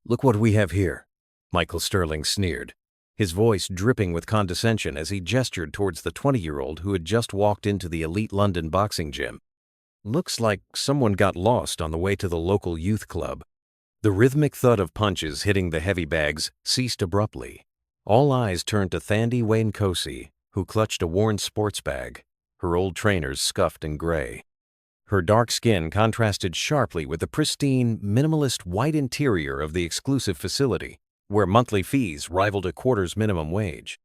Look what we have here, Michael Sterling sneered, his voice dripping with condescension as he gestured towards the 20-year-old who had just walked into the elite London boxing gym. Looks like someone got lost on the way to the local youth club. The rhythmic thud of punches hitting the heavy bags ceased abruptly. All eyes turned to Thandiwe Nkosi, who clutched a worn sports bag, her old trainers scuffed and gray. Her dark skin contrasted sharply with the pristine, minimalist white interior of the exclusive facility, where monthly fees rivaled a quarter's minimum wage.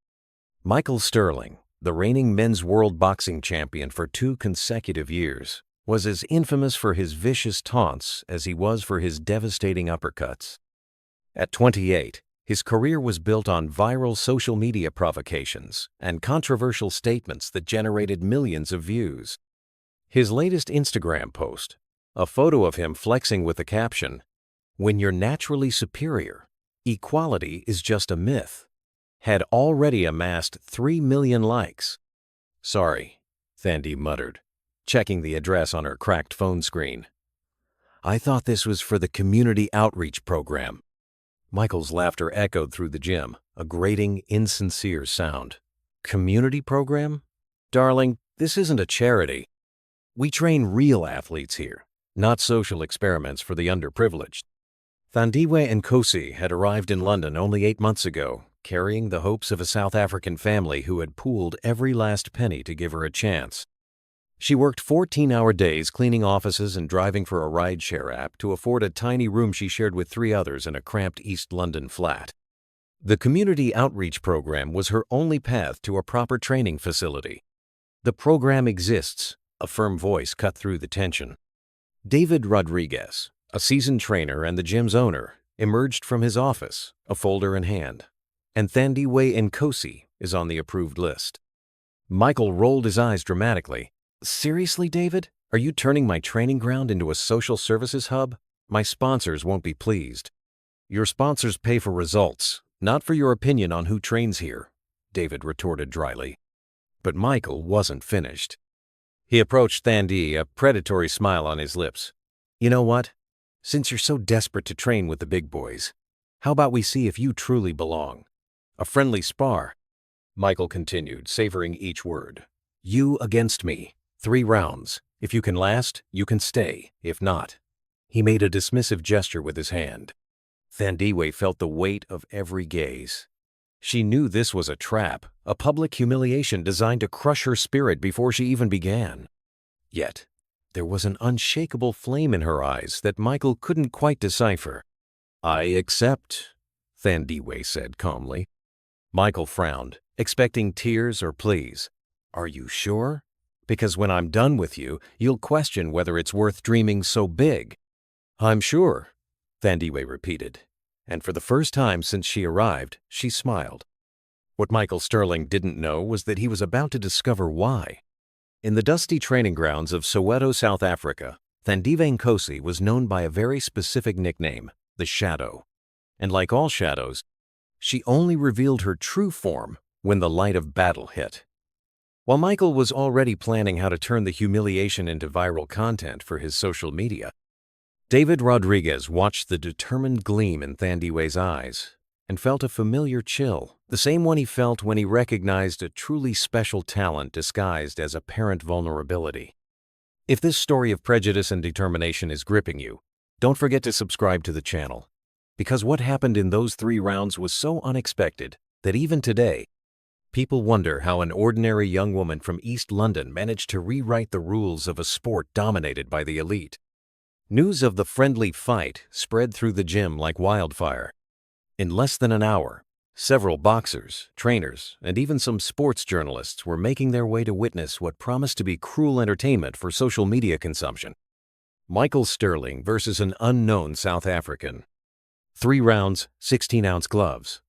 Michael Sterling, the reigning men's world boxing champion for 2 consecutive years, was as infamous for his vicious taunts as he was for his devastating uppercuts. At 28, his career was built on viral social media provocations and controversial statements that generated millions of views. His latest Instagram post, a photo of him flexing with the caption, "When you're naturally superior, equality is just a myth," had already amassed 3 million likes. "Sorry," Thandi muttered, checking the address on her cracked phone screen. "I thought this was for the community outreach program." Michael's laughter echoed through the gym, a grating, insincere sound. "Community program? Darling, this isn't a charity. We train real athletes here, not social experiments for the underprivileged." Thandiwe Nkosi had arrived in London only 8 months ago, carrying the hopes of a South African family who had pooled every last penny to give her a chance. She worked 14-hour days cleaning offices and driving for a rideshare app to afford a tiny room she shared with 3 others in a cramped East London flat. The community outreach program was her only path to a proper training facility. "The program exists," a firm voice cut through the tension. David Rodriguez, a seasoned trainer and the gym's owner, emerged from his office, a folder in hand. "And Thandiwe Nkosi is on the approved list." Michael rolled his eyes dramatically. "Seriously, David? Are you turning my training ground into a social services hub? My sponsors won't be pleased." "Your sponsors pay for results, not for your opinion on who trains here," David retorted dryly. But Michael wasn't finished. He approached Thandi, a predatory smile on his lips. "You know what? Since you're so desperate to train with the big boys, how about we see if you truly belong? A friendly spar," Michael continued, savoring each word. "You against me. 3 rounds. If you can last, you can stay. If not." He made a dismissive gesture with his hand. Thandiwe felt the weight of every gaze. She knew this was a trap, a public humiliation designed to crush her spirit before she even began. Yet, there was an unshakable flame in her eyes that Michael couldn't quite decipher. "I accept," Thandiwe said calmly. Michael frowned, expecting tears or pleas. "Are you sure? Because when I'm done with you, you'll question whether it's worth dreaming so big." "I'm sure," Thandiwe repeated, and for the first time since she arrived, she smiled. What Michael Sterling didn't know was that he was about to discover why. In the dusty training grounds of Soweto, South Africa, Thandiwe Nkosi was known by a very specific nickname, the Shadow. And like all shadows, she only revealed her true form when the light of battle hit. While Michael was already planning how to turn the humiliation into viral content for his social media, David Rodriguez watched the determined gleam in Thandiwe's eyes and felt a familiar chill, the same one he felt when he recognized a truly special talent disguised as apparent vulnerability. If this story of prejudice and determination is gripping you, don't forget to subscribe to the channel, because what happened in those 3 rounds was so unexpected that even today, people wonder how an ordinary young woman from East London managed to rewrite the rules of a sport dominated by the elite. News of the friendly fight spread through the gym like wildfire. In less than an hour, several boxers, trainers, and even some sports journalists were making their way to witness what promised to be cruel entertainment for social media consumption. Michael Sterling versus an unknown South African. 3 rounds, 16-ounce gloves.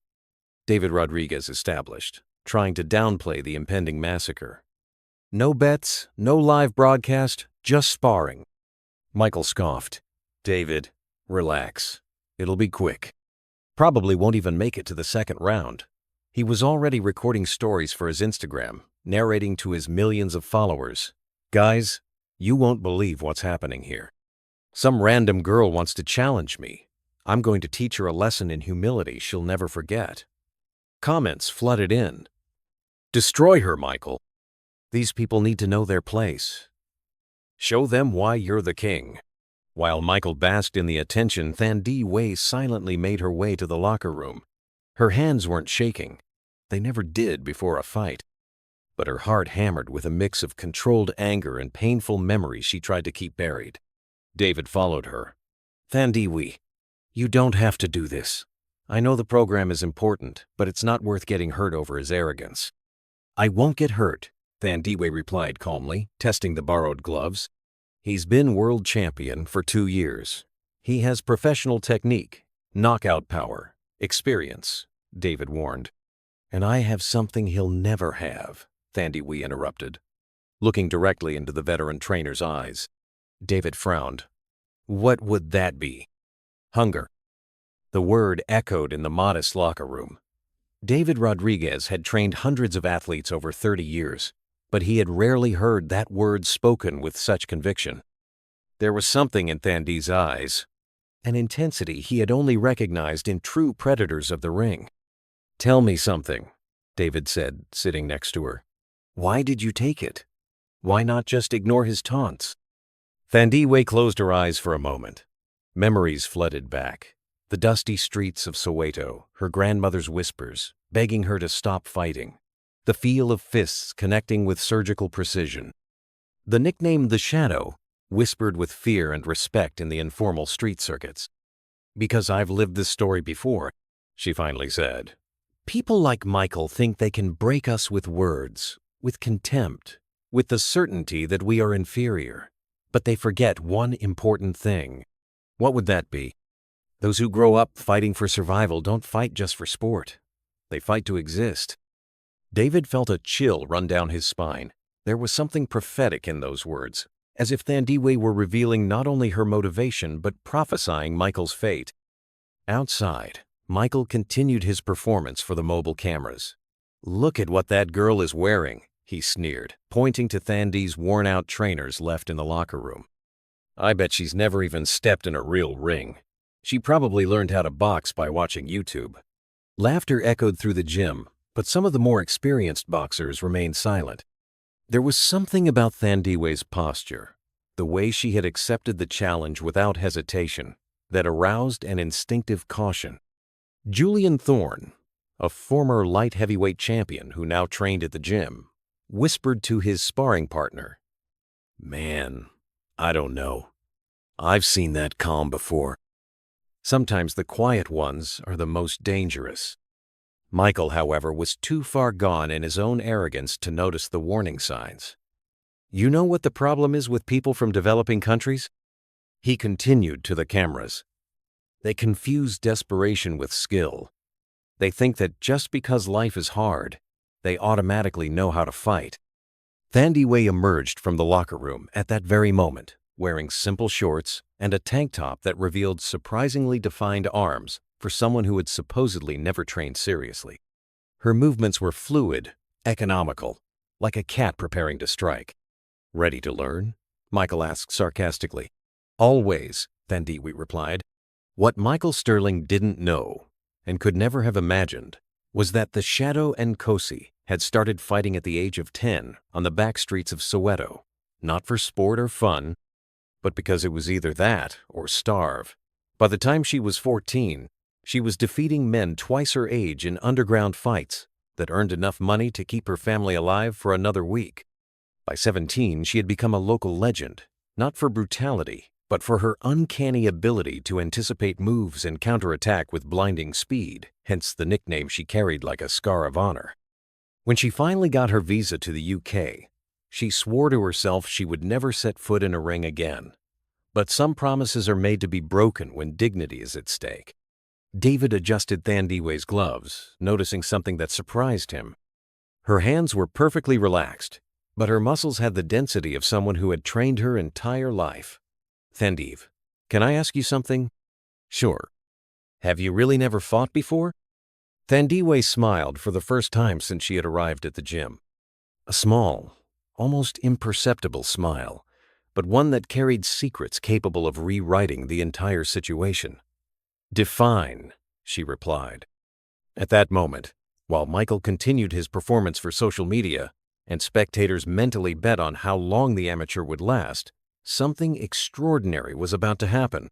David Rodriguez established, trying to downplay the impending massacre. "No bets, no live broadcast, just sparring." Michael scoffed. "David, relax. It'll be quick." Probably won't even make it to the 2nd round. He was already recording stories for his Instagram, narrating to his millions of followers. "Guys, you won't believe what's happening here. Some random girl wants to challenge me. I'm going to teach her a lesson in humility she'll never forget. Comments flooded in. Destroy her, Michael. These people need to know their place. Show them why you're the king. While Michael basked in the attention, Thandiwe silently made her way to the locker room. Her hands weren't shaking. They never did before a fight. But her heart hammered with a mix of controlled anger and painful memories she tried to keep buried. David followed her. Thandiwe, you don't have to do this. I know the program is important, but it's not worth getting hurt over his arrogance. I won't get hurt, Thandiwe replied calmly, testing the borrowed gloves. He's been world champion for 2 years. He has professional technique, knockout power, experience, David warned. And I have something he'll never have, Thandiwe interrupted. Looking directly into the veteran trainer's eyes, David frowned. What would that be? Hunger. The word echoed in the modest locker room. David Rodriguez had trained hundreds of athletes over 30 years, but he had rarely heard that word spoken with such conviction. There was something in Thandiwe's eyes, an intensity he had only recognized in true predators of the ring. Tell me something, David said, sitting next to her. Why did you take it? Why not just ignore his taunts? Thandiwe closed her eyes for a moment. Memories flooded back. The dusty streets of Soweto, her grandmother's whispers, begging her to stop fighting. The feel of fists connecting with surgical precision. The nickname The Shadow, whispered with fear and respect in the informal street circuits. Because I've lived this story before, she finally said. People like Michael think they can break us with words, with contempt, with the certainty that we are inferior. But they forget one important thing. What would that be? Those who grow up fighting for survival don't fight just for sport. They fight to exist. David felt a chill run down his spine. There was something prophetic in those words, as if Thandiwe were revealing not only her motivation but prophesying Michael's fate. Outside, Michael continued his performance for the mobile cameras. Look at what that girl is wearing, he sneered, pointing to Thandiwe's worn-out trainers left in the locker room. I bet she's never even stepped in a real ring. She probably learned how to box by watching YouTube. Laughter echoed through the gym, but some of the more experienced boxers remained silent. There was something about Thandiwe's posture, the way she had accepted the challenge without hesitation, that aroused an instinctive caution. Julian Thorne, a former light heavyweight champion who now trained at the gym, whispered to his sparring partner, Man, I don't know. I've seen that calm before. Sometimes the quiet ones are the most dangerous. Michael, however, was too far gone in his own arrogance to notice the warning signs. You know what the problem is with people from developing countries? He continued to the cameras. They confuse desperation with skill. They think that just because life is hard, they automatically know how to fight. Thandiwe emerged from the locker room at that very moment, wearing simple shorts and a tank top that revealed surprisingly defined arms for someone who had supposedly never trained seriously. Her movements were fluid, economical, like a cat preparing to strike. Ready to learn? Michael asked sarcastically. Always, Thandiwe replied. What Michael Sterling didn't know, and could never have imagined, was that the Shadow Nkosi had started fighting at the age of 10 on the back streets of Soweto, not for sport or fun, but because it was either that or starve. By the time she was 14, she was defeating men twice her age in underground fights that earned enough money to keep her family alive for another week. By 17, she had become a local legend, not for brutality, but for her uncanny ability to anticipate moves and counterattack with blinding speed, hence the nickname she carried like a scar of honor. When she finally got her visa to the UK, she swore to herself she would never set foot in a ring again. But some promises are made to be broken when dignity is at stake. David adjusted Thandiwe's gloves, noticing something that surprised him. Her hands were perfectly relaxed, but her muscles had the density of someone who had trained her entire life. Thandiwe, can I ask you something? Sure. Have you really never fought before? Thandiwe smiled for the first time since she had arrived at the gym. A small, almost imperceptible smile, but one that carried secrets capable of rewriting the entire situation. "Define," she replied. At that moment, while Michael continued his performance for social media and spectators mentally bet on how long the amateur would last, something extraordinary was about to happen.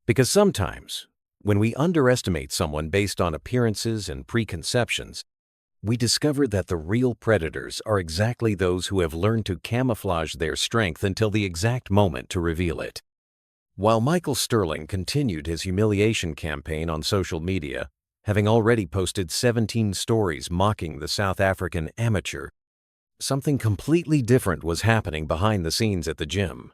Because sometimes, when we underestimate someone based on appearances and preconceptions, we discover that the real predators are exactly those who have learned to camouflage their strength until the exact moment to reveal it. While Michael Sterling continued his humiliation campaign on social media, having already posted 17 stories mocking the South African amateur, something completely different was happening behind the scenes at the gym.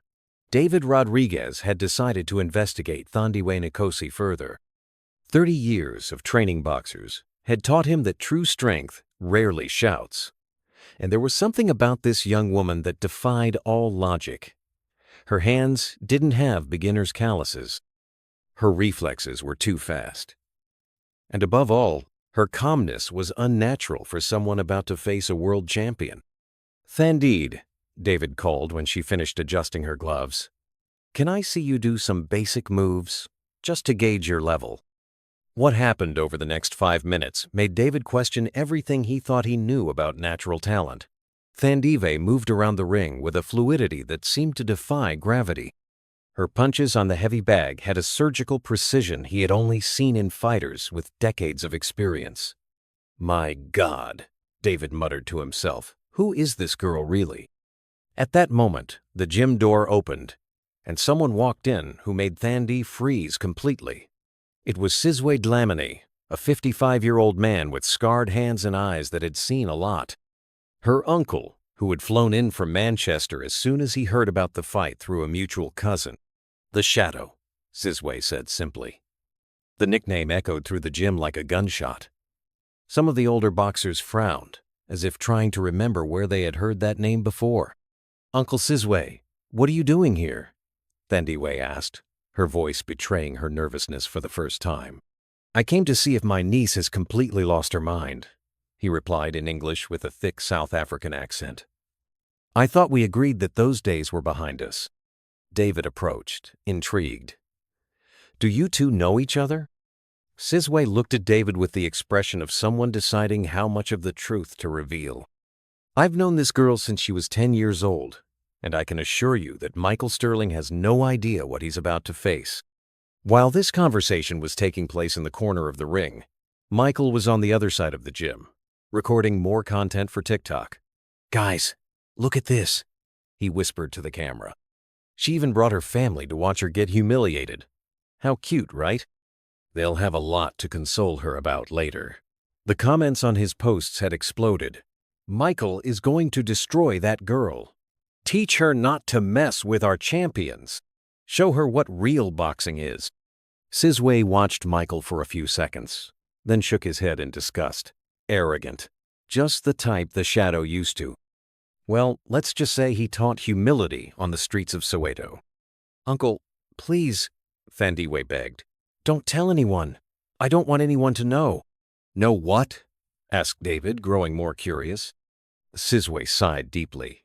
David Rodriguez had decided to investigate Thandiwe Nkosi further. 30 years of training boxers had taught him that true strength rarely shouts. And there was something about this young woman that defied all logic. Her hands didn't have beginner's calluses. Her reflexes were too fast. And above all, her calmness was unnatural for someone about to face a world champion. "Thandiwe," David called when she finished adjusting her gloves. "Can I see you do some basic moves, just to gauge your level?" What happened over the next 5 minutes made David question everything he thought he knew about natural talent. Thandiwe moved around the ring with a fluidity that seemed to defy gravity. Her punches on the heavy bag had a surgical precision he had only seen in fighters with decades of experience. "My God," David muttered to himself, "who is this girl really?" At that moment, the gym door opened, and someone walked in who made Thandiwe freeze completely. It was Sizwe Dlamini, a 55-year-old man with scarred hands and eyes that had seen a lot. Her uncle, who had flown in from Manchester as soon as he heard about the fight through a mutual cousin. "The Shadow," Sizwe said simply. The nickname echoed through the gym like a gunshot. Some of the older boxers frowned, as if trying to remember where they had heard that name before. "Uncle Sizwe, what are you doing here?" Thandiwe asked, her voice betraying her nervousness for the first time. "I came to see if my niece has completely lost her mind," he replied in English with a thick South African accent. "I thought we agreed that those days were behind us." David approached, intrigued. "Do you two know each other?" Sizwe looked at David with the expression of someone deciding how much of the truth to reveal. "I've known this girl since she was 10 years old, and I can assure you that Michael Sterling has no idea what he's about to face." While this conversation was taking place in the corner of the ring, Michael was on the other side of the gym, recording more content for TikTok. "Guys, look at this," he whispered to the camera. "She even brought her family to watch her get humiliated. How cute, right? They'll have a lot to console her about later." The comments on his posts had exploded. "Michael is going to destroy that girl. Teach her not to mess with our champions. Show her what real boxing is." Sizwe watched Michael for a few seconds, then shook his head in disgust. Arrogant. Just the type the Shadow used to. Well, let's just say he taught humility on the streets of Soweto. "Uncle, please," Thandiwe begged. "Don't tell anyone. I don't want anyone to know." "Know what?" asked David, growing more curious. Sizwe sighed deeply.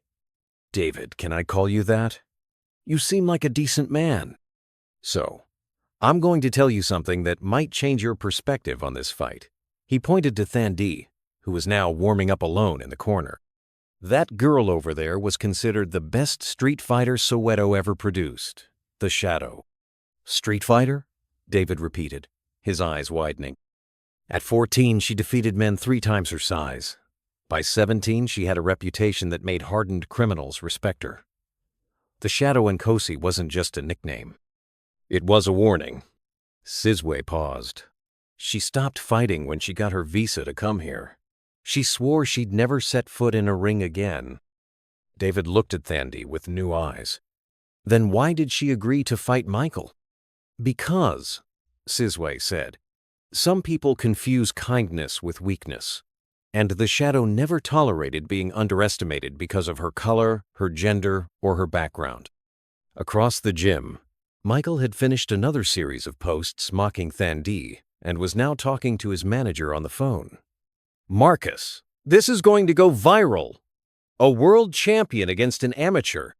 "David, can I call you that? You seem like a decent man. So, I'm going to tell you something that might change your perspective on this fight." He pointed to Thandiwe, who was now warming up alone in the corner. "That girl over there was considered the best street fighter Soweto ever produced, the Shadow." "Street fighter?" David repeated, his eyes widening. "At 14, she defeated men 3 times her size. By 17, she had a reputation that made hardened criminals respect her. The Shadow Nkosi wasn't just a nickname. It was a warning." Sizwe paused. "She stopped fighting when she got her visa to come here. She swore she'd never set foot in a ring again." David looked at Thandiwe with new eyes. "Then why did she agree to fight Michael?" "Because," Sizwe said, "some people confuse kindness with weakness, and the Shadow never tolerated being underestimated because of her color, her gender, or her background." Across the gym, Michael had finished another series of posts mocking Thandiwe and was now talking to his manager on the phone. "Marcus, this is going to go viral. A world champion against an amateur."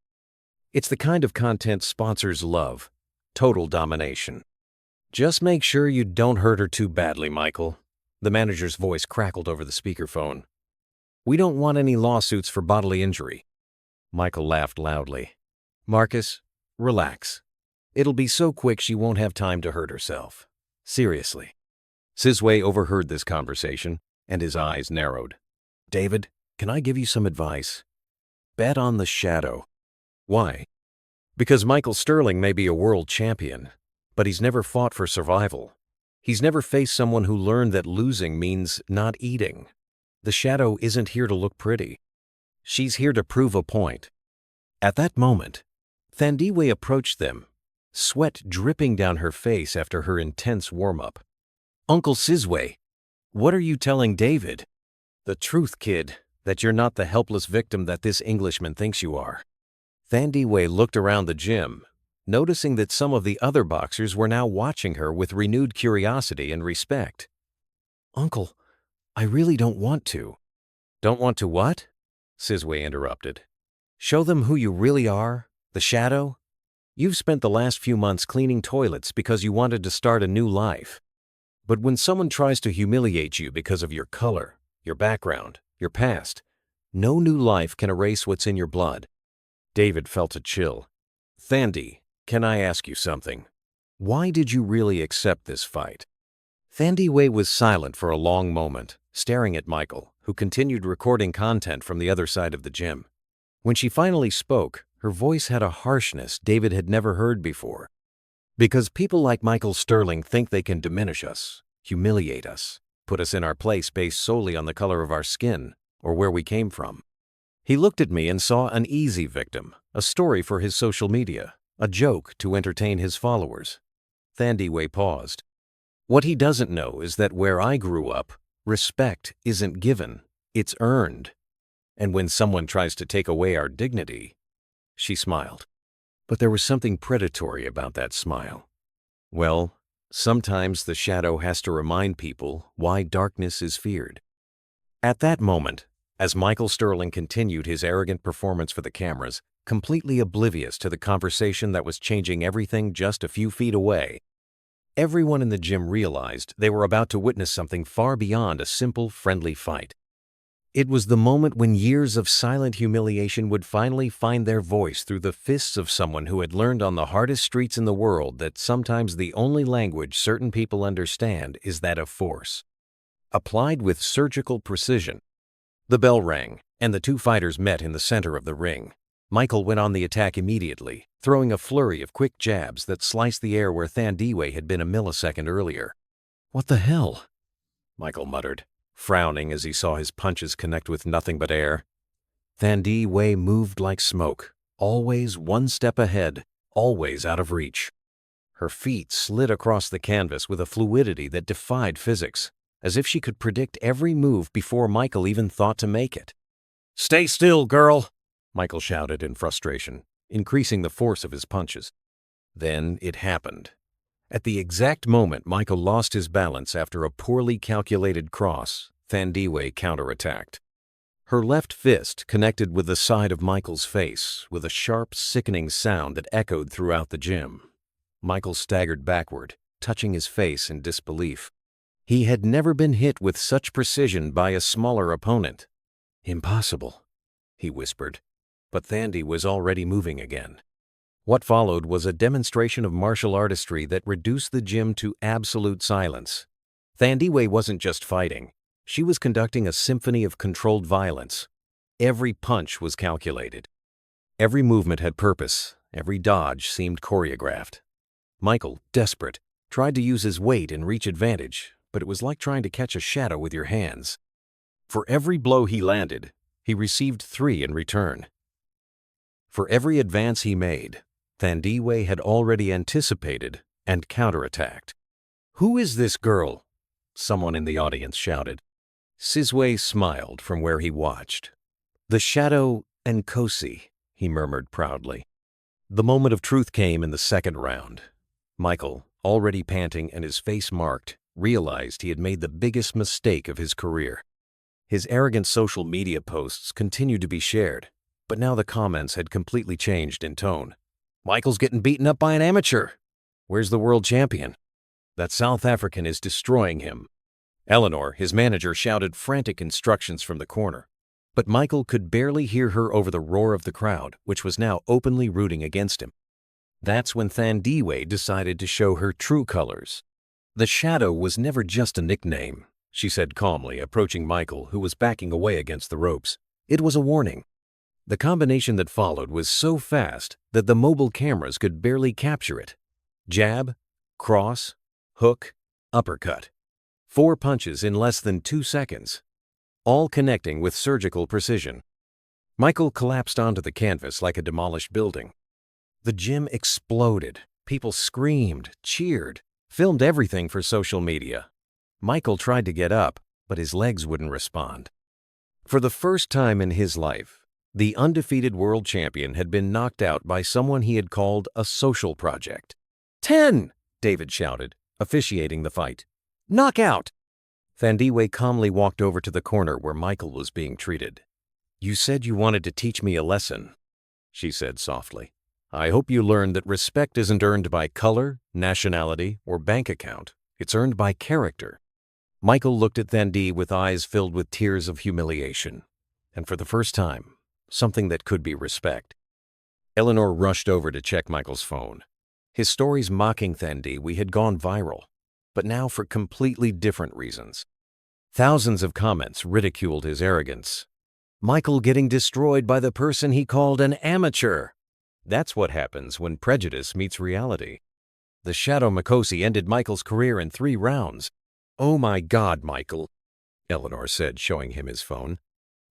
It's the kind of content sponsors love. Total domination. Just make sure you don't hurt her too badly, Michael. The manager's voice crackled over the speakerphone. We don't want any lawsuits for bodily injury. Michael laughed loudly. Marcus, relax. It'll be so quick she won't have time to hurt herself. Seriously. Sizwe overheard this conversation, and his eyes narrowed. David, can I give you some advice? Bet on the shadow. Why? Because Michael Sterling may be a world champion, but he's never fought for survival. He's never faced someone who learned that losing means not eating. The shadow isn't here to look pretty. She's here to prove a point. At that moment, Thandiwe approached them, sweat dripping down her face after her intense warm-up. Uncle Sizwe, what are you telling David? The truth, kid, that you're not the helpless victim that this Englishman thinks you are. Thandiwe looked around the gym, noticing that some of the other boxers were now watching her with renewed curiosity and respect. Uncle, I really don't want to. Don't want to what? Sizwe interrupted. Show them who you really are, the shadow. You've spent the last few months cleaning toilets because you wanted to start a new life. But when someone tries to humiliate you because of your color, your background, your past, no new life can erase what's in your blood. David felt a chill. Thandi, can I ask you something? Why did you really accept this fight? Thandiwe was silent for a long moment, staring at Michael, who continued recording content from the other side of the gym. When she finally spoke, her voice had a harshness David had never heard before. Because people like Michael Sterling think they can diminish us, humiliate us, put us in our place based solely on the color of our skin or where we came from. He looked at me and saw an easy victim, a story for his social media, a joke to entertain his followers. Thandiwe paused. What he doesn't know is that where I grew up, respect isn't given, it's earned. And when someone tries to take away our dignity, she smiled. But there was something predatory about that smile. Well, sometimes the shadow has to remind people why darkness is feared. At that moment, as Michael Sterling continued his arrogant performance for the cameras, completely oblivious to the conversation that was changing everything just a few feet away, everyone in the gym realized they were about to witness something far beyond a simple, friendly fight. It was the moment when years of silent humiliation would finally find their voice through the fists of someone who had learned on the hardest streets in the world that sometimes the only language certain people understand is that of force, applied with surgical precision. The bell rang, and the two fighters met in the center of the ring. Michael went on the attack immediately, throwing a flurry of quick jabs that sliced the air where Thandiwe had been a millisecond earlier. What the hell? Michael muttered, frowning as he saw his punches connect with nothing but air. Thandiwe moved like smoke, always one step ahead, always out of reach. Her feet slid across the canvas with a fluidity that defied physics, as if she could predict every move before Michael even thought to make it. Stay still, girl, Michael shouted in frustration, increasing the force of his punches. Then it happened. At the exact moment Michael lost his balance after a poorly calculated cross, Thandiwe counterattacked. Her left fist connected with the side of Michael's face with a sharp, sickening sound that echoed throughout the gym. Michael staggered backward, touching his face in disbelief. He had never been hit with such precision by a smaller opponent. Impossible, he whispered, but Thandi was already moving again. What followed was a demonstration of martial artistry that reduced the gym to absolute silence. Thandiwe wasn't just fighting. She was conducting a symphony of controlled violence. Every punch was calculated. Every movement had purpose. Every dodge seemed choreographed. Michael, desperate, tried to use his weight and reach advantage, but it was like trying to catch a shadow with your hands. For every blow he landed, he received 3 in return. For every advance he made, Thandiwe had already anticipated and counterattacked. "Who is this girl?" someone in the audience shouted. Sizwe smiled from where he watched. "The shadow Nkosi," he murmured proudly. The moment of truth came in the second round. Michael, already panting and his face marked, realized he had made the biggest mistake of his career. His arrogant social media posts continued to be shared, but now the comments had completely changed in tone. "Michael's getting beaten up by an amateur. Where's the world champion?" That South African is destroying him. Eleanor, his manager, shouted frantic instructions from the corner. But Michael could barely hear her over the roar of the crowd, which was now openly rooting against him. That's when Thandiwe decided to show her true colors. The Shadow was never just a nickname, she said calmly, approaching Michael, who was backing away against the ropes. It was a warning. The combination that followed was so fast that the mobile cameras could barely capture it. Jab, cross, hook, uppercut. 4 punches in less than 2 seconds, all connecting with surgical precision. Michael collapsed onto the canvas like a demolished building. The gym exploded. People screamed, cheered, filmed everything for social media. Michael tried to get up, but his legs wouldn't respond. For the first time in his life, the undefeated world champion had been knocked out by someone he had called a social project. 10! David shouted, officiating the fight. Knockout! Thandiwe calmly walked over to the corner where Michael was being treated. You said you wanted to teach me a lesson, she said softly. I hope you learned that respect isn't earned by color, nationality, or bank account. It's earned by character. Michael looked at Thandiwe with eyes filled with tears of humiliation. And for the first time, something that could be respect. Eleanor rushed over to check Michael's phone. His stories mocking Thandiwe had gone viral, but now for completely different reasons. Thousands of comments ridiculed his arrogance. Michael getting destroyed by the person he called an amateur. That's what happens when prejudice meets reality. The Shadow Nkosi ended Michael's career in 3 rounds. Oh my God, Michael, Eleanor said, showing him his phone.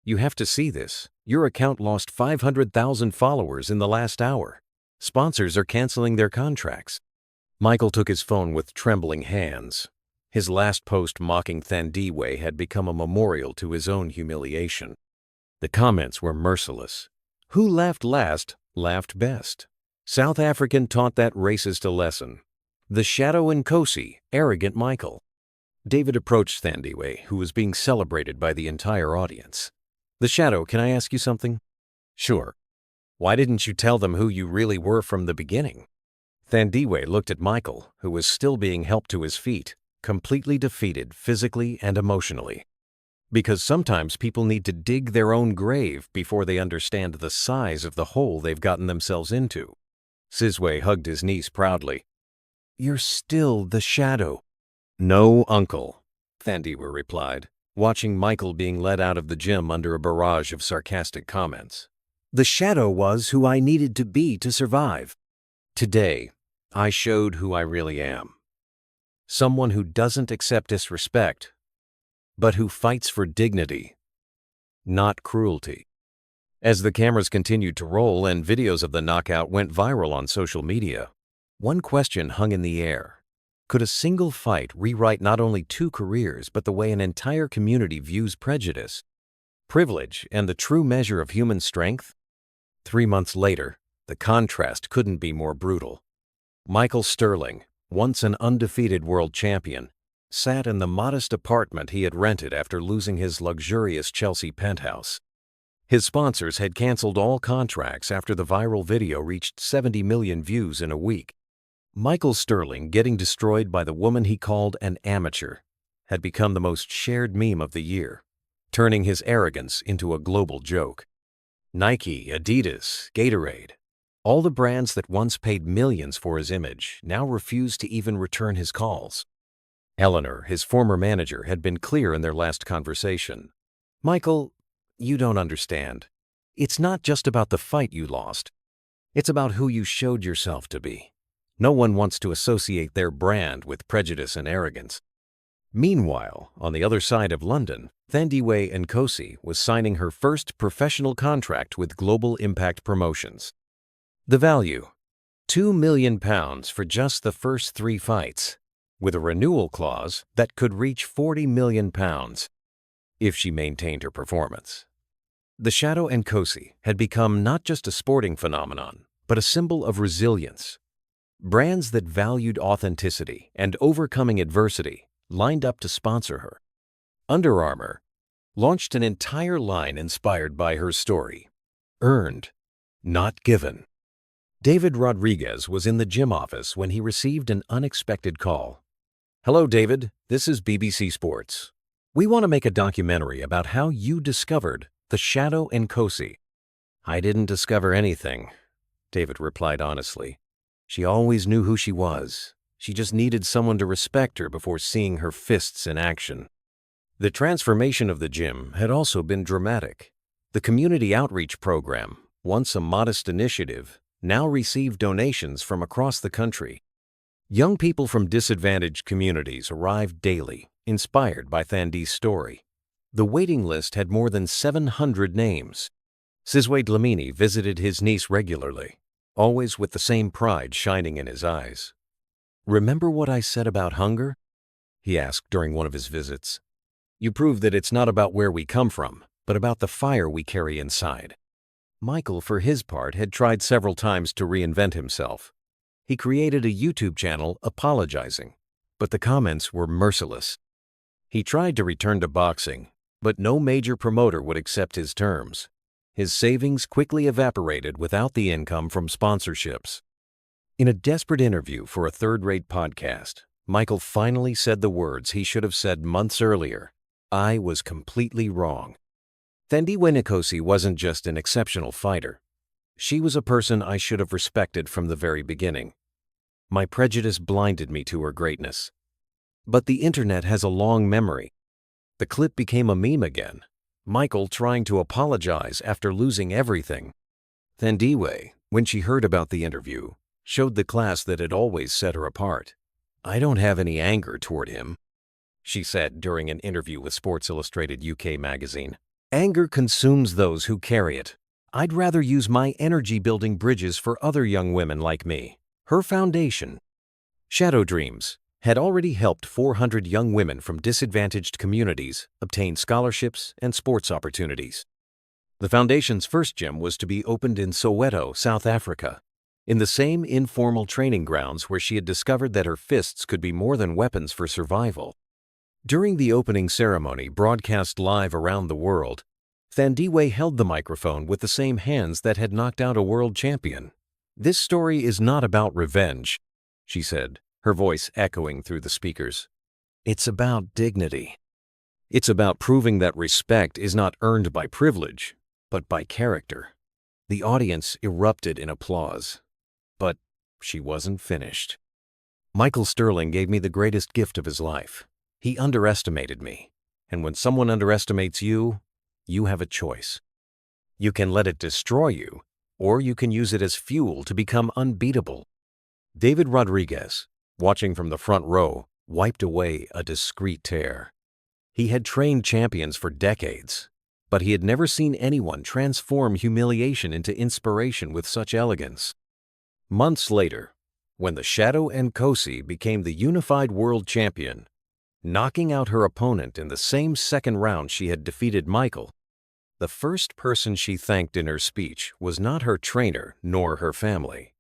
You have to see this. Your account lost 500,000 followers in the last hour. Sponsors are canceling their contracts. Michael took his phone with trembling hands. His last post mocking Thandiwe had become a memorial to his own humiliation. The comments were merciless. Who laughed last, laughed best. South African taught that racist a lesson. The Shadow Nkosi, arrogant Michael. David approached Thandiwe, who was being celebrated by the entire audience. The Shadow, can I ask you something? Sure. Why didn't you tell them who you really were from the beginning? Thandiwe looked at Michael, who was still being helped to his feet, completely defeated physically and emotionally. Because sometimes people need to dig their own grave before they understand the size of the hole they've gotten themselves into. Sizwe hugged his niece proudly. You're still the Shadow. No, uncle, Thandiwe replied, watching Michael being led out of the gym under a barrage of sarcastic comments. The Shadow was who I needed to be to survive. Today, I showed who I really am. Someone who doesn't accept disrespect, but who fights for dignity, not cruelty. As the cameras continued to roll and videos of the knockout went viral on social media, one question hung in the air. Could a single fight rewrite not only 2 careers but the way an entire community views prejudice, privilege, and the true measure of human strength? 3 months later, the contrast couldn't be more brutal. Michael Sterling, once an undefeated world champion, sat in the modest apartment he had rented after losing his luxurious Chelsea penthouse. His sponsors had canceled all contracts after the viral video reached 70 million views in a week. Michael Sterling getting destroyed by the woman he called an amateur had become the most shared meme of the year, turning his arrogance into a global joke. Nike, Adidas, Gatorade, all the brands that once paid millions for his image now refused to even return his calls. Eleanor, his former manager, had been clear in their last conversation. Michael, you don't understand. It's not just about the fight you lost. It's about who you showed yourself to be. No one wants to associate their brand with prejudice and arrogance. Meanwhile, on the other side of London, Thandiwe Nkosi was signing her first professional contract with Global Impact Promotions. The value, £2 million for just the first 3 fights, with a renewal clause that could reach £40 million if she maintained her performance. The Shadow Nkosi had become not just a sporting phenomenon, but a symbol of resilience. Brands that valued authenticity and overcoming adversity lined up to sponsor her. Under Armour launched an entire line inspired by her story. Earned, not given. David Rodriguez was in the gym office when he received an unexpected call. Hello, David. This is BBC Sports. We want to make a documentary about how you discovered the Shadow Nkosi. I didn't discover anything, David replied honestly. She always knew who she was. She just needed someone to respect her before seeing her fists in action. The transformation of the gym had also been dramatic. The community outreach program, once a modest initiative, now received donations from across the country. Young people from disadvantaged communities arrived daily, inspired by Thandiwe's story. The waiting list had more than 700 names. Sizwe Dlamini visited his niece regularly, always with the same pride shining in his eyes. "Remember what I said about hunger?" he asked during one of his visits. "You proved that it's not about where we come from, but about the fire we carry inside." Michael, for his part, had tried several times to reinvent himself. He created a YouTube channel apologizing, but the comments were merciless. He tried to return to boxing, but no major promoter would accept his terms. His savings quickly evaporated without the income from sponsorships. In a desperate interview for a third-rate podcast, Michael finally said the words he should have said months earlier: "I was completely wrong." Thandiwe Nkosi wasn't just an exceptional fighter. She was a person I should have respected from the very beginning. My prejudice blinded me to her greatness. But the internet has a long memory. The clip became a meme again. Michael trying to apologize after losing everything. Thandiwe, when she heard about the interview, showed the class that had always set her apart. "I don't have any anger toward him," she said during an interview with Sports Illustrated UK magazine. "Anger consumes those who carry it. I'd rather use my energy building bridges for other young women like me." Her foundation, Shadow Dreams, had already helped 400 young women from disadvantaged communities obtain scholarships and sports opportunities. The foundation's first gym was to be opened in Soweto, South Africa, in the same informal training grounds where she had discovered that her fists could be more than weapons for survival. During the opening ceremony, broadcast live around the world, Thandiwe held the microphone with the same hands that had knocked out a world champion. "This story is not about revenge," she said, her voice echoing through the speakers. "It's about dignity. It's about proving that respect is not earned by privilege, but by character." The audience erupted in applause. But she wasn't finished. "Michael Sterling gave me the greatest gift of his life. He underestimated me. And when someone underestimates you, you have a choice. You can let it destroy you, or you can use it as fuel to become unbeatable." David Rodriguez, watching from the front row, wiped away a discreet tear. He had trained champions for decades, but he had never seen anyone transform humiliation into inspiration with such elegance. Months later, when the Shadow Nkosi became the unified world champion, knocking out her opponent in the same second round she had defeated Michael, the first person she thanked in her speech was not her trainer nor her family.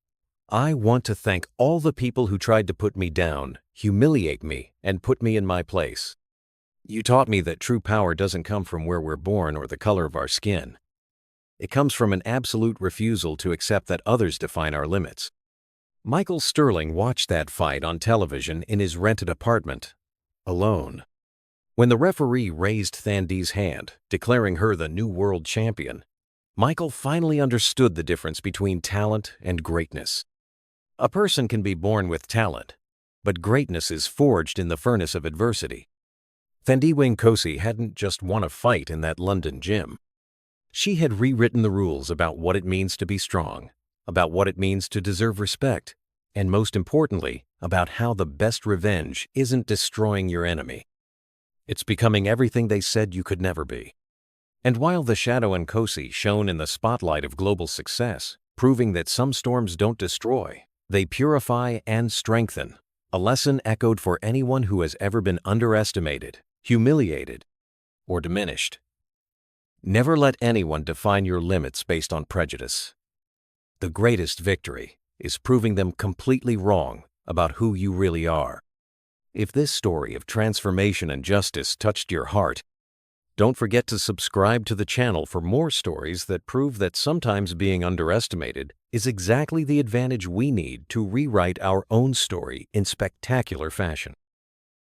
"I want to thank all the people who tried to put me down, humiliate me, and put me in my place. You taught me that true power doesn't come from where we're born or the color of our skin. It comes from an absolute refusal to accept that others define our limits." Michael Sterling watched that fight on television in his rented apartment, alone. When the referee raised Thandiwe's hand, declaring her the new world champion, Michael finally understood the difference between talent and greatness. A person can be born with talent, but greatness is forged in the furnace of adversity. Thandiwe Nkosi hadn't just won a fight in that London gym. She had rewritten the rules about what it means to be strong, about what it means to deserve respect, and most importantly, about how the best revenge isn't destroying your enemy. It's becoming everything they said you could never be. And while the Shadow Nkosi shone in the spotlight of global success, proving that some storms don't destroy, they purify and strengthen, a lesson echoed for anyone who has ever been underestimated, humiliated, or diminished. Never let anyone define your limits based on prejudice. The greatest victory is proving them completely wrong about who you really are. If this story of transformation and justice touched your heart, don't forget to subscribe to the channel for more stories that prove that sometimes being underestimated is exactly the advantage we need to rewrite our own story in spectacular fashion.